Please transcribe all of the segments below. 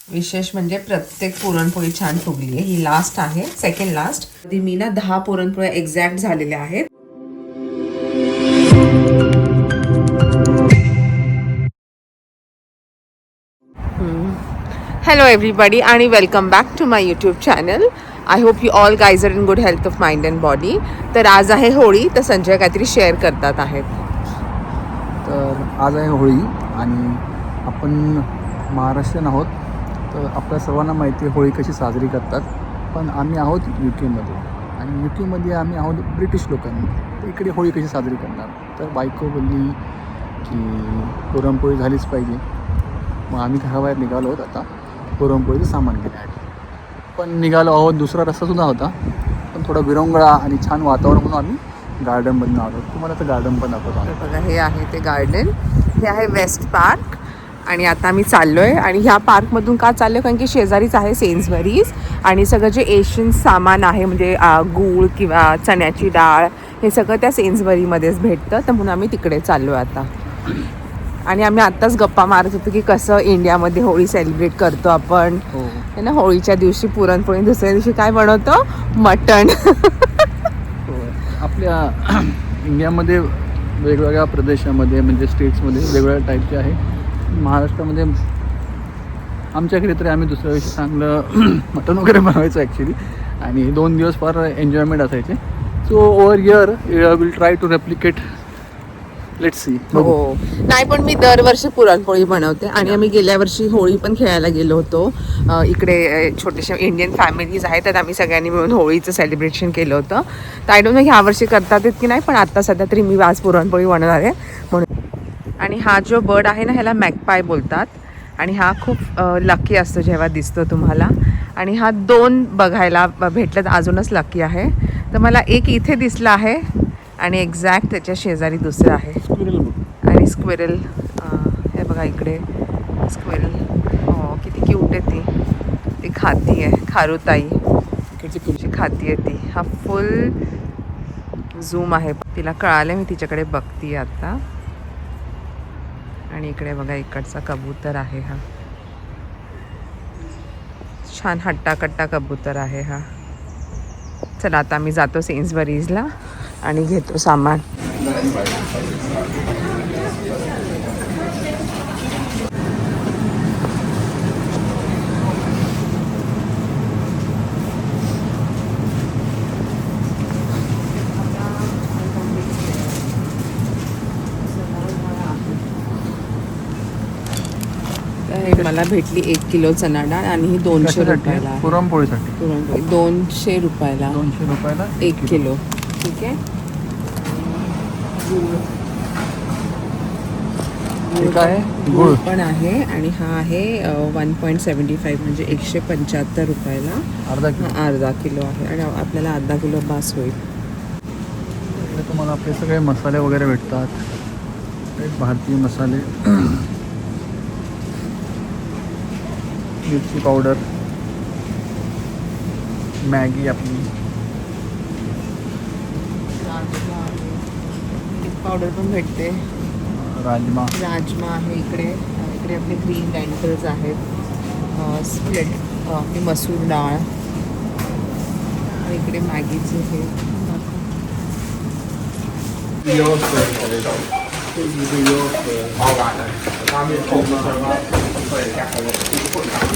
विशेष म्हणजे प्रत्येक पुरणपोळी छान फुगली आहे. ही लास्ट आहे, सेकंड लास्ट. मी ना 10 पुरणपोळ्या एक्झॅक्ट झालेल्या आहेत. हॅलो एव्हरीबडी आणि welcome back to my YouTube channel. I hope you all guys are in good health of mind and body. तर आज आहे होळी, तर संजय काहीतरी शेअर करतात आहेत. तर आज आहे होळी आणि आपण महाराष्ट्रीयन आहोत. तर आपल्या सर्वांना माहिती आहे होळी कशी साजरी करतात. पण आम्ही आहोत UK आणि UK आम्ही आहोत ब्रिटिश लोकांनी. तर इकडे होळी कशी साजरी करणार. तर बायको बोलली की पुरणपोळी झालीच पाहिजे. मग आम्ही घराबाहेर निघालो आहोत आता पुरणपोळीचं सामान घेण्यासाठी. पण निघालो आहोत, दुसरा रस्तासुद्धा होता, पण थोडा विरंगुळा आणि छान वातावरण म्हणून आम्ही गार्डनमधून आलो. तुम्हाला तर गार्डन पण दाखवतो. बघा, हे आहे ते गार्डन. हे आहे वेस्ट पार्क आणि आता आम्ही चाललो आहे. आणि ह्या पार्कमधून का चाललो, कारण की शेजारीच आहे सेन्सबरीज आणि सगळं जे एशियन सामान आहे म्हणजे गूळ किंवा चण्याची डाळ हे सगळं त्या सेन्सबरीमध्येच भेटतं. तर म्हणून आम्ही तिकडे चाललो आहे आता. आणि आम्ही आत्ताच गप्पा मारत होतो की कसं इंडियामध्ये होळी सेलिब्रेट करतो आपण. है ना, होळीच्या दिवशी पुरणपोळी, दुसऱ्या दिवशी काय बनवतो, मटण. आपल्या इंडियामध्ये वेगवेगळ्या प्रदेशामध्ये म्हणजे स्टेट्समध्ये वेगवेगळ्या टाईपचे आहे. महाराष्ट्रामध्ये आमच्याकडे तरी आम्ही दुसऱ्या दिवशी चांगलं मटण वगैरे बनवायचं ॲक्च्युली. आणि 2 दिवस फार एन्जॉयमेंट असायचे. So over year will try to replicate. Let's see. हो, नाही पण मी दरवर्षी पुरणपोळी बनवते. आणि आम्ही गेल्या वर्षी होळी पण खेळायला गेलो होतो. इकडे छोटेसे इंडियन फॅमिलीज आहेत, तर आम्ही सगळ्यांनी मिळून होळीचं सेलिब्रेशन केलं होतं. तर आय डोंट नो ह्या वर्षी करतात की नाही, पण आता सध्या तरी मी आज पुरणपोळी बनवणार आहे म्हणून. आणि हा जो बर्ड आहे ना, ह्याला मॅगपाय बोलतात. आणि हा खूप लकी असतो जेव्हा दिसतो तुम्हाला. आणि हा 2 बघायला भेटलं तर अजूनच लकी आहे. तर मला एक इथे दिसला आहे आणि एक्झॅक्ट त्याच्या शेजारी दुसरं आहे. आणि स्क्विरल, हे बघा इकडे स्क्विरल. हो, किती क्यूट आहे ती. ती खाती आहे, खारुताई खाती आहे ती. हा फुल झूम आहे, तिला कळालं मी तिच्याकडे बघते आता. आणि इकडे बघा इकडचा कबूतर आहे. हा छान हट्टाकट्टा कबूतर आहे हा. चला आता आम्ही जातो सेन्सबरीजला आणि घेतो सामान. मला भेटली 1 किलो चणा डाळ आणि ही 200 रुपयाला आहे. पुरणपोळीसाठी. पुरणपोळी 200 रुपयाला 200 रुपयाला 1 किलो. ठीक आहे. ठीक आहे. गूळ पण आहे. आणि हा आहे 1.75 म्हणजे 175 रुपयाला अर्धा किलो आहे. आणि आपल्याला अर्धा किलो बास होईल. इकडे तुम्हाला आपले सगळे मसाले वगैरे भेटतात. भारतीय मसाले, मिरची पावडर, मॅगी आपली, पावडर पण भेटते. राजमा आहे इकडे. इकडे आपले ग्रीन लँटल्स आहेत, स्प्लिट मसूर डाळ. आणि इकडे मॅगीचे हे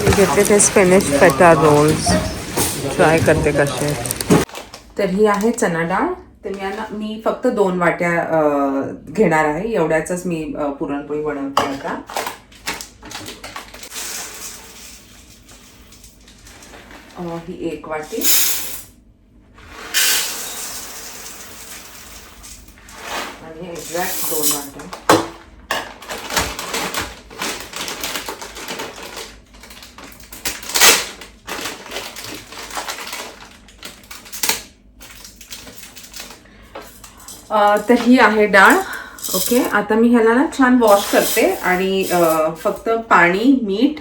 घेतले ते स्पिनिश पेटा रोल्स. ट्राय करते कसे. तर ही आहे चणा डाळ. तर मी फक्त 2 वाट्या घेणार आहे. एवढ्याच मी पुरणपोळी बनवते आता. ही 1 वाटी. आणि एक्झॅक्ट 2 वाट्या. तर ही आहे डाळ. ओके, आता मी ह्याला ना छान वॉश करते आणि फक्त पाणी, मीठ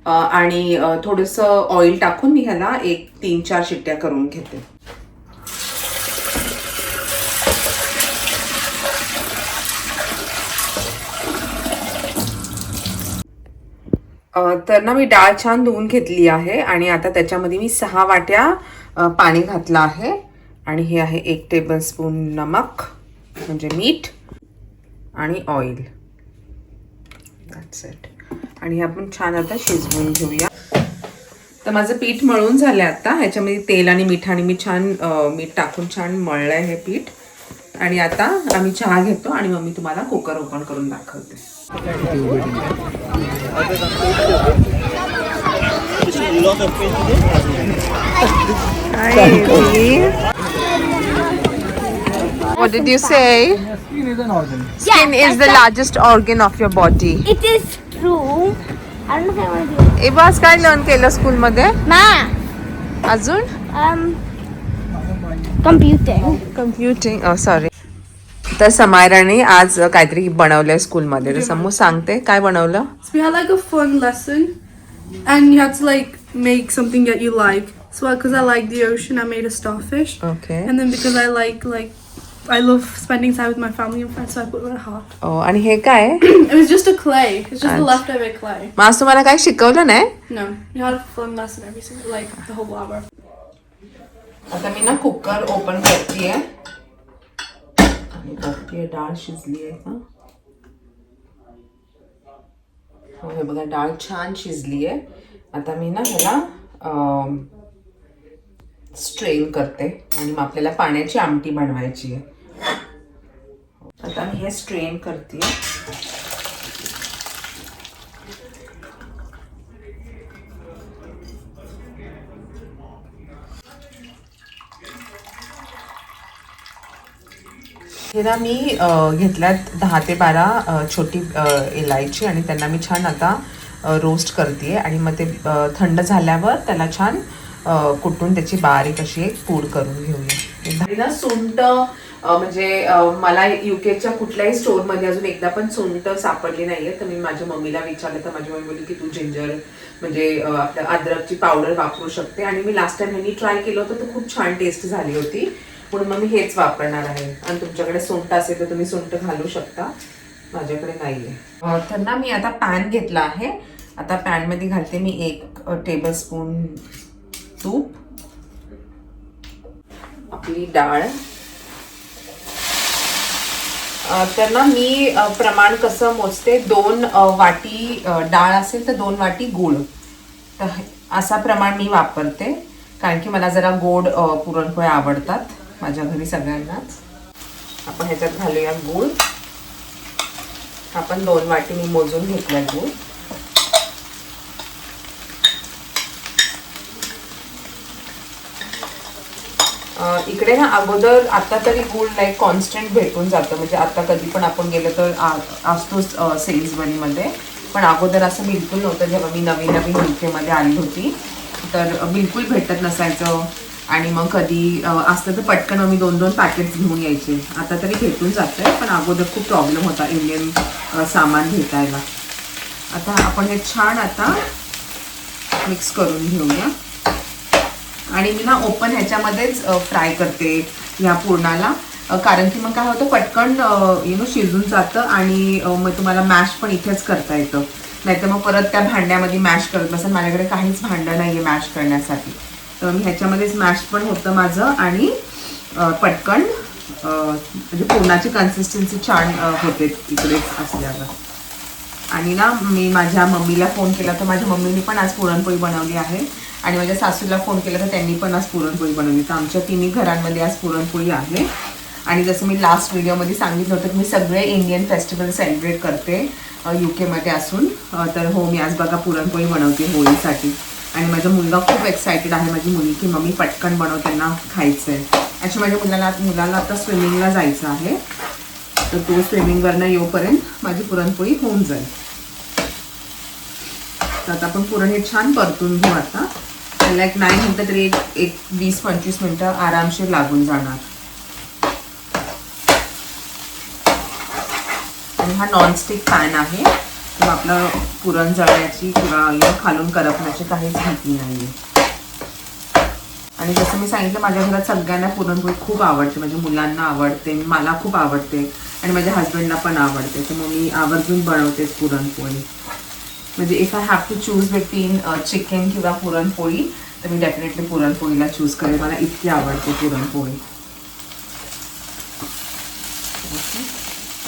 आणि थोडंसं ऑइल टाकून मी ह्याला 3-4 शिट्ट्या करून घेते. तर ना मी डाळ छान धुवून घेतली आहे आणि आता त्याच्यामध्ये मी 6 वाट्या पाणी घातलं आहे आणि हे आहे 1 टेबलस्पून नमक म्हणजे मीठ आणि ऑइल. That's it. आणि हे आपण छान आता शिजवून घेऊया. तर माझं पीठ मळून झालं आता. ह्याच्यामध्ये तेल आणि मिठाने मी छान मीठ टाकून छान मळलं आहे हे पीठ. आणि आता आम्ही चहा घेतो आणि मग मी तुम्हाला कुकर ओपन करून दाखवते. What did you say? Skin is an organ. Skin is the largest organ of your body. It is true. I don't know if I want to do it. एबास काय लर्न केलं school मध्ये Math. अजून? Computing. Computing sorry. तर समायराने आज काहीतरी बनवलंय स्कूलमध्ये. तर समू सांगते काय बनवलं. So we had like a fun lesson, and you had to like make something that you like. So because I like the ocean, I made a starfish. Okay. And then because I like I love spending time with my family and friends, so I put it in a heart. आणि हे काय It was just a clay. It's just the leftover clay. मग आज तुम्हाला काय शिकवलं नाही. No, we had a fun lesson every single the whole hour. आता मी ना कुकर ओपन करतेय आणि बघतेय डाळ शिजली आहे का. हो हे बघा डाळ छान शिजली आहे. आता मी ना ह्याला स्ट्रेन करते आणि मग आपल्याला पाण्याची आमटी बनवायची आहे. आता मी हे स्ट्रेन करते. हे ना मी घेतल्यात 10 ते 12 छोटी इलायची आणि त्यांना मी छान आता रोस्ट करते आणि मग ते थंड झाल्यावर त्याला छान कुटून त्याची बारीक अशी एक पूड करून घेऊया. ना सुंठ म्हणजे मला युकेच्या कुठल्याही स्टोअरमध्ये अजून एकदा पण सुंठ सापडली नाहीये. तर मी माझ्या मम्मीला विचारलं तर माझी मम्मी बोलली की तू जिंजर म्हणजे आपल्या अद्रकची पावडर वापरू शकते. आणि मी लास्ट टाइम ह्यांनी ट्राय केलं होतं तर खूप छान टेस्ट झाली होती. म्हणून मग मी हेच वापरणार आहे. आणि तुमच्याकडे सुंठ असेल तर तुम्ही सुंठ घालू शकता. माझ्याकडे नाहीये. तर ना मी आता पॅन घेतला आहे. आता पॅनमध्ये घालते मी 1 टेबलस्पून तूप, आपली डाळ. तर ना मी प्रमाण कसं मोजते 2 वाटी डाळ असेल तर 2 वाटी गूळ. तर असा प्रमाण मी वापरते कारण की मला जरा गोड पुरणपोळ्या आवडतात माझ्या घरी सगळ्यांनाच. आपण ह्याच्यात घालूया गूळ. आपण 2 वाटी मी मोजून घेतला गूळ. इकडे ना अगोदर आता तरी गूळ लाईक कॉन्स्टंट भेटून जातं म्हणजे आता कधी पण आपण गेलो तर असतोच सेल्समनीमध्ये. पण अगोदर असं बिलकुल नव्हतं. जेव्हा मी नवीन युकेमध्ये आली होती तर बिलकुल भेटत नसायचं आणि मग कधी असतं तर पटकन मी 2-2 पॅकेट्स घेऊन यायचे. आता तरी भेटून जातंय पण अगोदर खूप प्रॉब्लेम होता इंडियन सामान भेटायला. आता आपण हे छान आता मिक्स करून घेऊया. आणि मी ना ओपन ह्याच्यामध्येच फ्राय करते ह्या पूर्णाला कारण की मग काय होतं पटकन शिजून जातं आणि मग तुम्हाला मॅश पण इथेच करता येतं. नाहीतर मग परत त्या भांड्यामध्ये मॅश करत बसेल. माझ्याकडे काहीच भांडं नाही आहे मॅश करण्यासाठी. तर मी ह्याच्यामध्येच मॅश पण होतं माझं आणि पटकन म्हणजे पूर्णाची कन्सिस्टन्सी छान होते इकडे असल्यावर. आणि ना मी माझ्या मम्मीला फोन केला तर माझ्या मम्मीने पण आज पुरणपोळी बनवली आहे आणि माझ्या सासूला फोन केला तर त्यांनी पण आज पुरणपोळी बनवली. तर आमच्या तिन्ही घरांमध्ये आज पुरणपोळी आहे. आणि जसं मी लास्ट व्हिडिओमध्ये सांगितलं होतं की मी सगळे इंडियन फेस्टिवल सेलिब्रेट करते युकेमध्ये असून. तर हो मी आज बघा पुरणपोळी बनवते होळीसाठी. आणि माझा मुलगा खूप एक्सायटेड आहे माझी मुलगी की मम्मी पटकन बनव त्यांना खायचं आहे. ॲक्च्युली माझ्या मुलाला आता स्विमिंगला जायचं आहे तर तो स्विमिंगवरनं येऊपर्यंत माझी पुरणपोळी होऊन जाईल. तर आता आपण पुरण हे छान परतून घेऊ. आता त्याला एक नाही म्हटलं तरी एक 20-25 मिनटं आरामशीर लागून जाणार. आणि हा नॉनस्टिक पॅन आहे तर आपलं पुरण जळण्याची किंवा खालून करपण्याची काहीच भीती नाही आहे. आणि जसं मी सांगितलं माझ्या घरात सगळ्यांना पुरणपोळी खूप आवडते. माझ्या मुलांना आवडते, मला खूप आवडते आणि माझ्या हस्बंडला पण आवडते. तर मग मी आवर्जून बनवतेच पुरणपोळी. म्हणजे if I have to choose between chicken किंवा पुरणपोळी तर मी डेफिनेटली पुरणपोळीला चूज करेन. मला इतकी आवडते पुरणपोळी.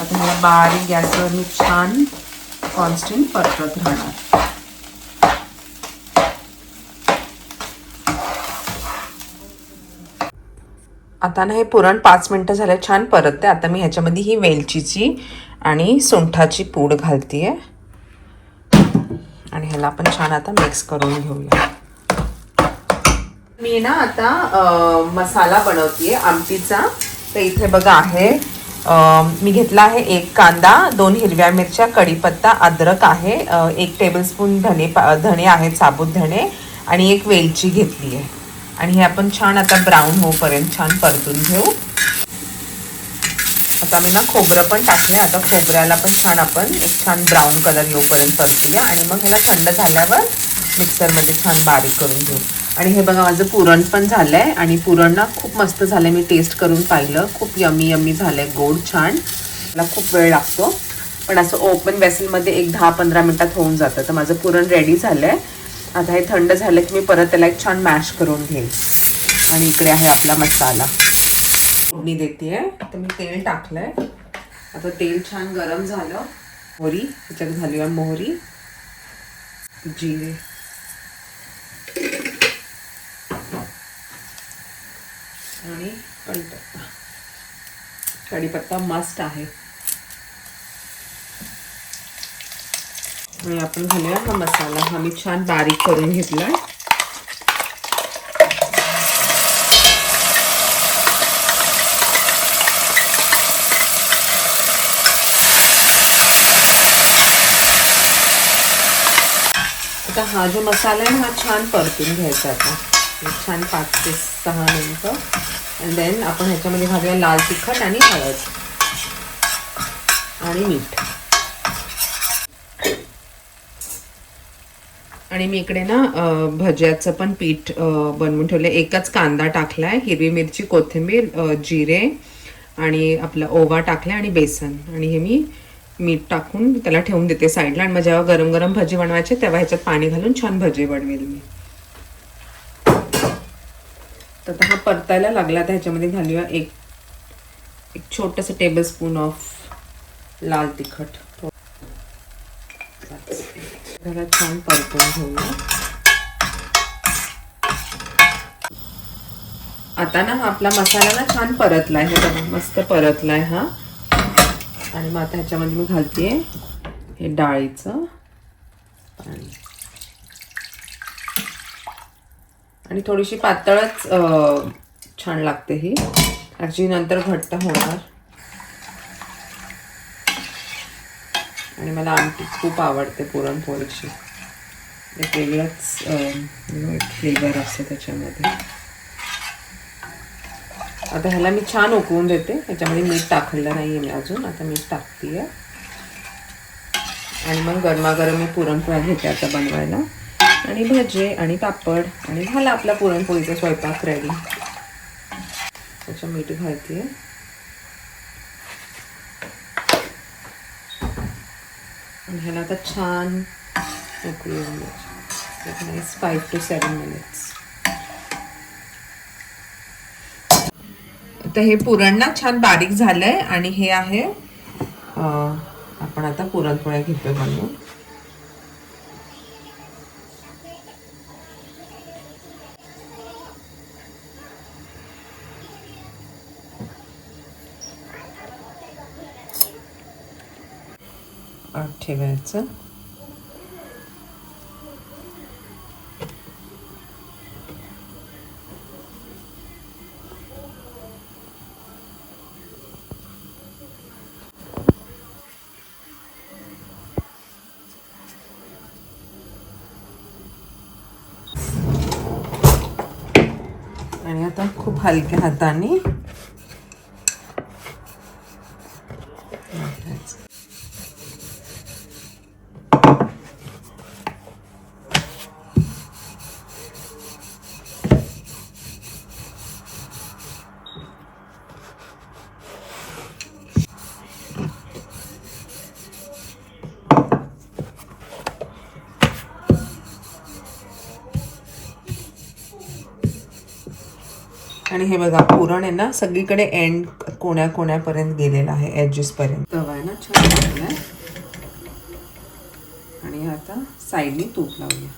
आता मला बारीक गॅसवर मी छान कॉन्स्टंट परतत राहणार. आता ना हे पुरण 5 मिनटं झाले छान परतते. आता मी ह्याच्यामध्ये ही वेलचीची आणि सुंठाची पूड घालतीये आणि ह्याला आपण छान आता मिक्स करून घेऊया. मी ना आता मसाला बनवतीये आमटीचा. तर इथे बघा आहे, मी घेतला आहे 1 कांदा, 2 हिरव्या मिरच्या, कढीपत्ता, अद्रक आहे, 1 टेबलस्पून धणे आहेत, साबुत धणे, आणि 1 वेलची घेतली आहे. आणि हे आपण छान आता ब्राऊन होईपर्यंत छान परतून घेऊ. आता मी ना खोबरं पण टाकलं. आता खोबऱ्याला पण छान आपण एक छान ब्राऊन कलर येऊपर्यंत परतूया आणि मग ह्याला थंड झाल्यावर मिक्सरमध्ये छान बारीक करून घेऊ. आणि हे बघा माझं पुरण पण झालं आहे आणि पुरण ना खूप मस्त झालं आहे. मी टेस्ट करून पाहिलं, खूप यमी यमी झालं आहे, गोड छान. मला खूप वेळ लागतो पण असं ओपन वेसलमध्ये एक 10-15 मिनटात होऊन जातं. तर माझं पुरण रेडी झालं आहे. आता हे थंड झालं की मी परत त्याला एक छान मॅश करून घेईन. आणि इकडे आहे आपला मसाला. फोडणी देते. तर मी तेल टाकलं आहे. आता तेल छान गरम झालं. मोहरी ह्याच्यात घालूया. मोहरी, जिरे, आणि कढीपत्ता. कढीपत्ता मस्त आहे. आणि आपण घालूया हा मसाला. हा मी छान बारीक करून घेतला. आता हा जो मसाला आहे हा छान परतून घ्यायचा. आता छान 5 ते 6 मिनिटं. आणि देन आपण ह्याच्यामध्ये घालूया लाल तिखट आणि हळद आणि मीठ. आणि मी इकडे ना भज्याचं पण पीठ बनवून ठेवलं. एकच कांदा टाकलाय, हिरवी मिरची, कोथिंबीर, जिरे आणि आपला ओवा टाकलाय आणि बेसन. आणि हे मी मीठ टाकून त्याला ठेवून देते साईडला. आणि मग जेव्हा गरम गरम भजी बनवायचे तेव्हा ह्याच्यात पाणी घालून छान भजी बनवेल मी. तर आता हा परतायला लागला. तर ह्याच्यामध्ये घालूया एक छोटंसं टेबलस्पून ऑफ लाल तिखट. त्याला छान परतून घेऊया. आता ना हा आपला मसाला ना छान परतलाय. हे बघा मस्त परतलाय हा. आणि मग आता ह्याच्यामध्ये मी घालतेय हे डाळीचं पाणी. आणि थोडीशी पातळच छान लागते ही. ॲक्च्युली नंतर घट्ट होणार. आणि मला आमटी खूप आवडते पुरणपोळीची. एक वेगळंच फ्लेवर असते त्याच्यामध्ये. आता ह्याला मी छान उकळून देते. ह्याच्यामध्ये मीठ टाकलेलं नाही आहे मी अजून. आता मीठ टाकते आहे. आणि मग गरमागरम मी पुरणपोळ्या घेते आता बनवायला. आणि भजे आणि पापड. आणि झाला आपला पुरणपोळीचा स्वयंपाक रेडी. त्याच्या मीठ घालते. आणि ह्याला आता छान उकळून द्यायची. 5 to 7 मिनिट्स. तर हे पुरण ना छान बारीक झालंय. आणि हे आहे आपण आता पुरणपोळ्या घेतोय बनवून. ठेवायचं. आणि आता खूप हलक्या हाताने आणि हे बघा पुरण आहे ना सगळीकडे एंड कोण्यापर्यंत गेलेला आहे, एजेस पर्यंत. तवा आहे ना छान टाकलाय. आणि आता साईडनी तूप लावूया.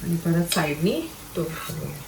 आणि परत साईडनी तूप लावूया.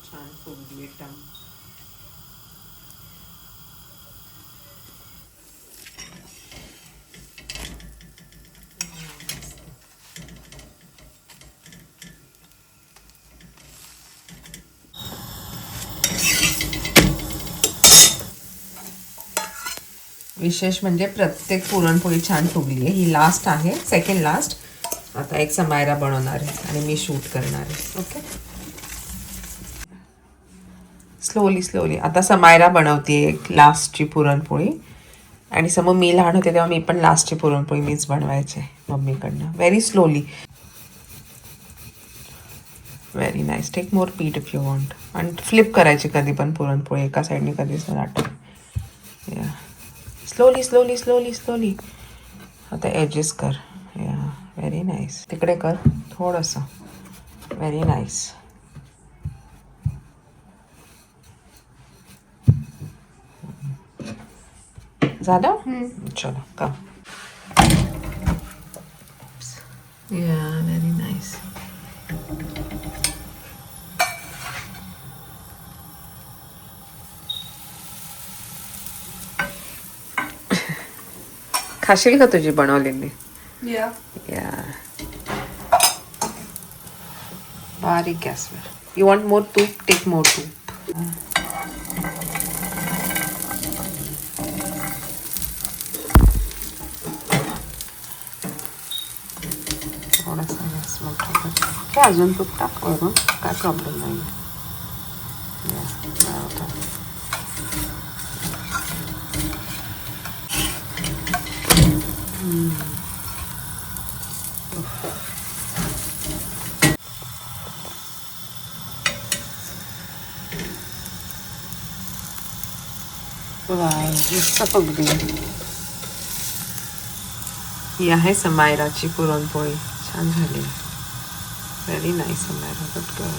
छान फुगली एकदम. विशेष म्हणजे प्रत्येक पुरणपोळी छान फुगली आहे. ही लास्ट आहे, सेकंड लास्ट. आता एक समायरा बनवणार आहे आणि मी शूट करणार आहे. Okay, slowly. आता समायरा बनवते एक लास्टची पुरणपोळी. आणि समोर मी लहान होते तेव्हा मी पण लास्टची पुरणपोळी मीच बनवायचे मम्मीकडनं. Very slowly. Very nice. Take more पीठ इफ यू वॉन्ट. आणि फ्लिप करायची कधी पण पुरणपोळी, एका साईडने कधीच लाटून. या स्लोली. आता एजेस कर. या व्हेरी नाईस. तिकडे कर थोडंसं. Very nice. झालं. चलो का. या व्हेरी नाईस. खाशील का तुझी बनवलेली? Yeah. या बारीक गॅसवर. यू वॉन्ट मोर तूप, टेक मोर तूप. थोडासा गॅस मोठा कर. अजून तूप टाक वरून, काय प्रॉब्लेम नाही. मस्त फुगली. ही आहे समायराची पुरणपोळी. छान झाली. Very nice Samaira. Good girl.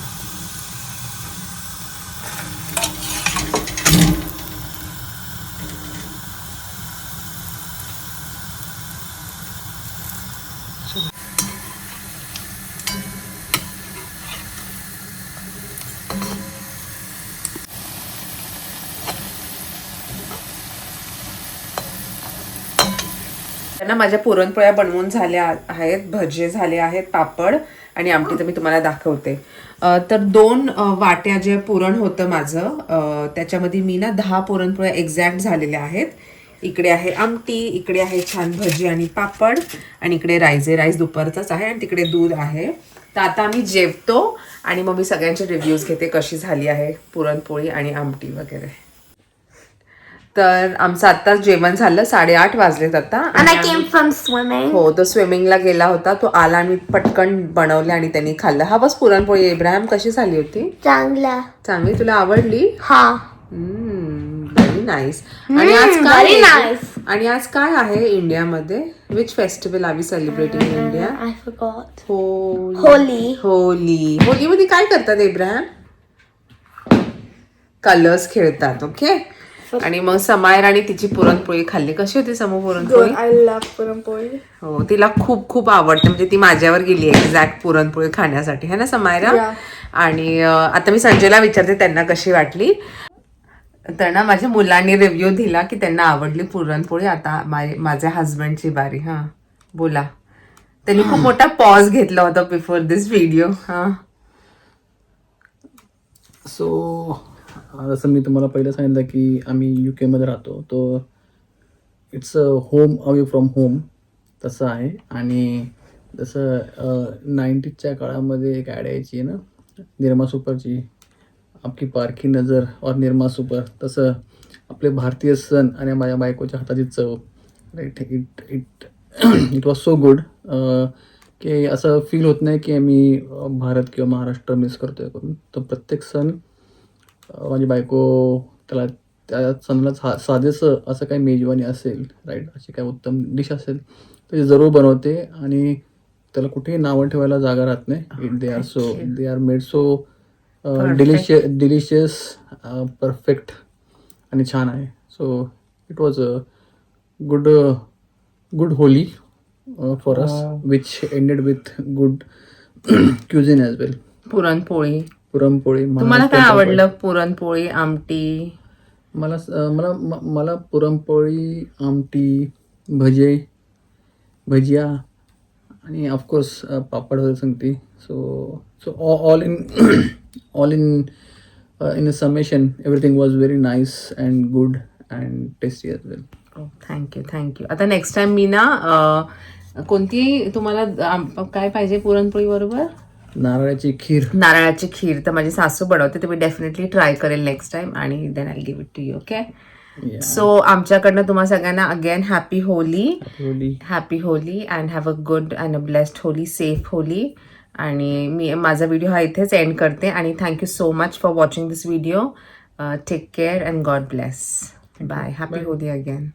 ना माझ्या पुरणपोळ्या बनवून झाल्या आहेत, भजे झाले आहेत, पापड आणि आमटी तर मी तुम्हाला दाखवते. तर 2 वाट्या जे पुरण होतं माझं, त्याच्यामध्ये मी ना 10 पुरणपोळ्या एक्झॅक्ट झालेल्या आहेत. इकडे आहे आमटी, इकडे आहे छान भजी आणि पापड, आणि इकडे राईस दुपारचाच आहे, आणि तिकडे दूध आहे. तर आता आम्ही जेवतो आणि मग मी सगळ्यांचे रिव्ह्यूज घेते कशी झाली आहे पुरणपोळी आणि आमटी वगैरे. तर आमचं आत्ताच जेवण झालं, 8:30 वाजलेत आता. And I came from swimming. हो, तो स्विमिंगला गेला होता. तो आला आणि पटकन बनवले आणि त्यांनी खाल्लं. हा बस पुरणपोळी. इब्राहिम कशी झाली होती? चांगली. तुला आवडली? हा. Very nice. आणि आज काय आणि आज काय आहे इंडियामध्ये? Which festival are we celebrating in India? I forgot. Holi. होलीमध्ये काय करतात इब्राहिम? कलर्स खेळतात. ओके. आणि मग समायरा आणि तिची पुरणपोळी खाल्ली. कशी होती समू पुरणपोळी? I love puran poli. हो, तिला खूप खूप आवडते. म्हणजे ती माझ्यावर गेली एक्झॅक्ट पुरणपोळी खाण्यासाठी, है ना समायरा? आणि आता मी संजयला विचारते त्यांना कशी वाटली. तर ना माझ्या मुलांनी रिव्ह्यू दिला की त्यांना आवडली पुरणपोळी. आता माझ्या हस्बंडची बारी. हा बोला. त्यांनी खूप मोठा पॉज घेतला होता बिफोर दिस व्हिडिओ. हा सो जसं मी तुम्हाला पहिलं सांगितलं की आम्ही UK मध्ये राहतो, तो it's a home away from home तसं आहे. आणि जसं 90sच्या काळामध्ये एक ॲड यायची ना निरमा सुपरची, आपकी पारखी नजर और निरमा सुपर, तसं आपले भारतीय सण आणि माझ्या बायकोच्या हाताची चव. Right. It was so good की असं फील होत नाही की आम्ही भारत किंवा महाराष्ट्र मिस करतोय करून. तर प्रत्येक सण माझी बायको त्याला त्या सणाला साधेसं असं काही मेजवानी असेल, राईट, अशी काय उत्तम डिश असेल तर ती जरूर बनवते. आणि त्याला कुठेही नावं ठेवायला जागा राहत नाही. They are made so delicious, perfect आणि छान आहे. So it was a good Holi for us, which ended with good cuisine as well. Puran poli. Puran poli. तुम्हाला काय आवडलं? पुरणपोळी, आमटी. मला पुरणपोळी, आमटी, भजिया आणि ऑफकोर्स पापड वगैरे सांगते. So all in a summation everything was very nice and good and tasty as well. Thank you. आता नेक्स्ट टाइम मी ना कोणती तुम्हाला काय पाहिजे पुरणपोळी बरोबर? नारळाची खीर. तर माझी सासू बनवते, तर मी डेफिनेटली ट्राय करेल नेक्स्ट टाइम आणि then I give it to you. Okay. So आमच्याकडनं तुम्हाला सगळ्यांना again happy Holi and have a good and a blessed Holi, safe Holi. आणि मी माझा व्हिडिओ हा इथेच एंड करते आणि thank you so much for watching this video. Take care and God bless. Bye. Happy Holi again.